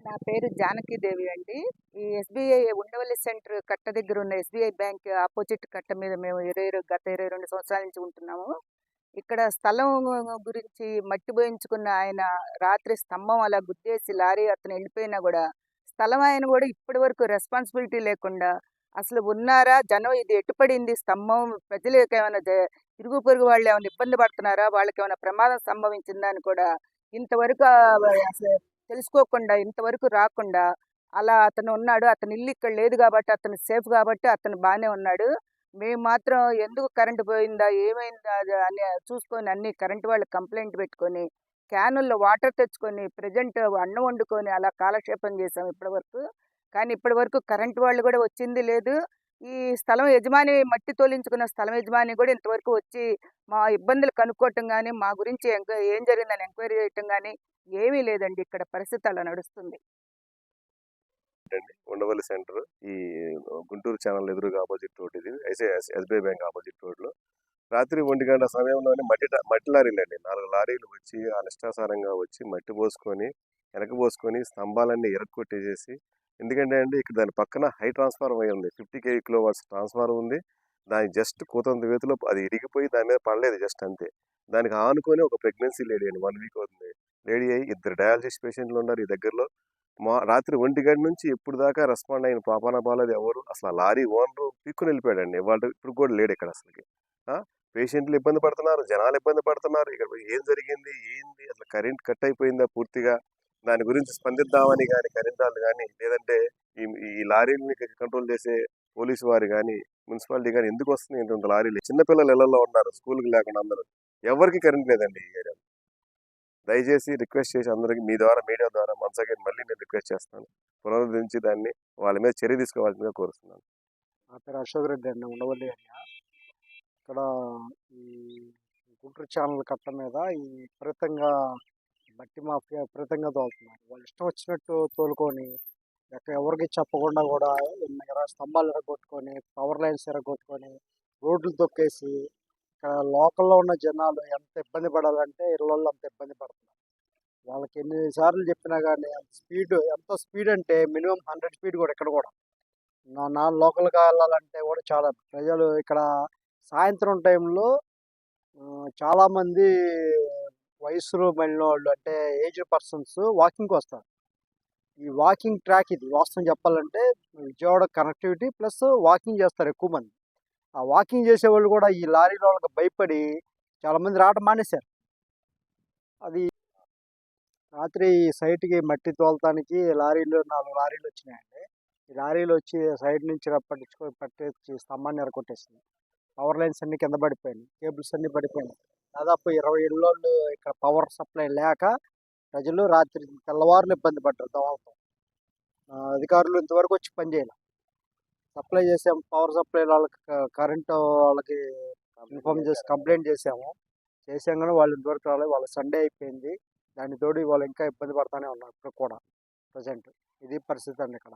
నా పేరు జానకీదేవి అండి. ఈ ఎస్‌బీఐ ఉండవల్లి సెంటర్ కట్ట దగ్గర ఉన్న ఎస్‌బీఐ బ్యాంక్ అపోజిట్ కట్ట మీద మేము గత 22 సంవత్సరాల నుంచి ఉంటున్నాము. ఇక్కడ స్థలం గురించి మట్టి బోయించుకున్న ఆయన రాత్రి స్తంభం అలా గుద్దేసి లారీ అతను వెళ్ళిపోయినా గూడా, స్థలం ఆయన గూడా ఇప్పటి వరకు రెస్పాన్సిబిలిటీ లేకుండా అసలు ఉన్నారా? జనం ఇది ఎటుపడింది స్తంభం ప్రజలకేమైనా ఇరుగు పొరుగు వాళ్ళేమైనా ఇబ్బంది పడుతున్నారా? వాళ్ళకేమైనా ప్రమాదం సంభవించిందా అని కూడా ఇంతవరకు అసలు తెలుసుకోకుండా ఇంతవరకు రాకుండా అలా అతను ఉన్నాడు. అతని ఇల్లు ఇక్కడ లేదు కాబట్టి అతను సేఫ్ కాబట్టి అతను బానే ఉన్నాడు. మేము మాత్రం ఎందుకు కరెంట్ పోయిందా? ఏమైందా? అది అని చూసుకొని అన్ని కరెంట్ వాళ్ళకి కంప్లెయింట్ పెట్టుకొని, క్యానుల్లో వాటర్ తెచ్చుకొని, ప్రెజెంట్ అన్నం వండుకొని అలా కాలక్షేపం చేసాం ఇప్పటివరకు. కానీ ఇప్పటివరకు కరెంట్ వాళ్ళు కూడా వచ్చింది లేదు. ఈ స్థలం యజమాని మట్టి తోలించుకున్న స్థలం యజమాని కూడా ఇంతవరకు వచ్చి మా ఇబ్బందులు కనుక్కోవటం గానీ, మా గురించి ఏం జరిగిందని ఎంక్వైరీ చేయటం గానీ ఏమీ లేదండి. ఇక్కడ పరిస్థితి అలా నడుస్తుంది. ఉండవల్లి సెంటర్ ఈ గుంటూరు ఛానల్ ఎదురుగా ఆపోజిట్ రోడ్ ఇది ఎస్బీఐ బ్యాంక్ ఆపోజిట్ రోడ్ లో రాత్రి 1 గంట సమయంలోనే మట్టి లారీలు అండి 4 లారీలు వచ్చి అనిష్టాసారంగా వచ్చి మట్టి పోసుకొని వెనక పోసుకొని స్తంభాలన్నీ ఇరక్కొట్టేసేసి. ఎందుకంటే అండి ఇక్కడ దాని పక్కన హై ట్రాన్స్ఫార్మర్ అయి ఉంది, 50 kV ట్రాన్స్ఫార్మర్ ఉంది. దాని జస్ట్ కూతంత వేతిలో అది ఇరిగిపోయి దాని మీద పడలేదు, జస్ట్ అంతే. దానికి ఆనుకొని ఒక ప్రెగ్నెన్సీ లేడీ అండి, 1 వీక్ అవుతుంది లేడీ అయ్యి 2 డయాలసిస్ పేషెంట్లు ఉన్నారు ఈ దగ్గరలో. రాత్రి 1 గంట నుంచి ఇప్పుడు దాకా రెస్పాండ్ అయిన పాపాన బాలేదు ఎవరు. అసలు ఆ లారీ ఓనరు పిక్కుని వెళ్ళిపోయాడండి, వాళ్ళు ఇప్పుడు కూడా లేడు ఇక్కడ అసలుకి. పేషెంట్లు ఇబ్బంది పడుతున్నారు, జనాలు ఇబ్బంది పడుతున్నారు. ఇక్కడ ఏం జరిగింది ఏంది, అసలు కరెంట్ కట్ అయిపోయిందా పూర్తిగా, దాని గురించి స్పందిద్దామని కానీ కరెంట్ వాళ్ళు కానీ లేదంటే ఈ ఈ లారీని కంట్రోల్ చేసే పోలీసు వారు కానీ మున్సిపాలిటీ కానీ ఎందుకు వస్తుంది ఇంత లారీలు? చిన్నపిల్లలు ఇళ్లలో ఉన్నారు, స్కూల్కి లేకుండా అందరూ. ఎవరికి కరెంట్ లేదండి ఈ ఏరియాలో. దయచేసి రిక్వెస్ట్ చేసి అందరికి మీ ద్వారా మీడియా ద్వారా వన్స్ అగైన్ మళ్ళీ నేను రిక్వెస్ట్ చేస్తాను, పునరుద్ధరించి దాన్ని వాళ్ళ మీద చర్య తీసుకోవాల్సిందిగా కోరుతున్నాను. నా పేరు అశోక్ రెడ్డి అండి, ఉండవల్లి ఏరియా. ఇక్కడ ఈ గుంటూరు ఛానల్ కట్ట మీద ఈ విపరీతంగా మట్టి మాఫియా విపరీతంగా తోలుతున్నారు. వాళ్ళు ఇష్టం వచ్చినట్టు తోలుకొని ఎవరికి చెప్పకుండా కూడా స్తంభాలు ఎరగొట్టుకొని, పవర్ లైన్స్ ఎరగొట్టుకొని, రోడ్లు తొక్కేసి ఇక్కడ లోకల్లో ఉన్న జనాలు ఎంత ఇబ్బంది పడాలంటే ఇళ్ళల్లో అంత ఇబ్బంది పడుతున్నారు. వాళ్ళకి ఎన్నిసార్లు చెప్పినా కానీ ఎంత స్పీడ్ అంటే మినిమం 100 స్పీడ్ కూడా ఇక్కడ కూడా నా లోకల్గా వెళ్ళాలంటే కూడా చాలా ప్రజలు ఇక్కడ సాయంత్రం టైంలో చాలామంది వయసులో మళ్ళిన వాళ్ళు అంటే ఏజ్డ్ పర్సన్స్ వాకింగ్కి వస్తారు. ఈ వాకింగ్ ట్రాక్ ఇది వాస్తవం చెప్పాలంటే విజయవాడ కనెక్టివిటీ ప్లస్ వాకింగ్ చేస్తారు ఎక్కువ మంది. ఆ వాకింగ్ చేసేవాళ్ళు కూడా ఈ లారీల వాళ్ళకి భయపడి చాలామంది రావడం మానేశారు. అది రాత్రి సైట్కి మట్టి తోలటానికి 4 లారీలు వచ్చినాయండి. ఈ లారీలు వచ్చి సైడ్ నుంచి పట్టేసి స్తంభాన్ని ఎరగొట్టేసింది. పవర్ లైన్స్ అన్ని కింద పడిపోయినాయి, కేబుల్స్ అన్ని పడిపోయినాయి. దాదాపు 20 ఇళ్ళోళ్ళు ఇక్కడ పవర్ సప్లై లేక ప్రజలు రాత్రి తెల్లవారులు ఇబ్బంది పడ్డారు దోమలతో. అధికారులు ఇంతవరకు వచ్చి పనిచేయాలి. సప్లై చేసాము, పవర్ సప్లై వాళ్ళకి కరెంటు వాళ్ళకి ఇన్ఫార్మ్ చేసి కంప్లైంట్ చేసాము కానీ వాళ్ళు ఇంతవరకు రాలేదు. వాళ్ళు సండే అయిపోయింది, దాని తోడు వాళ్ళు ఇంకా ఇబ్బంది పడుతూనే ఉన్నారు ఇప్పుడు కూడా ప్రజెంట్. ఇది పరిస్థితి అండి ఇక్కడ.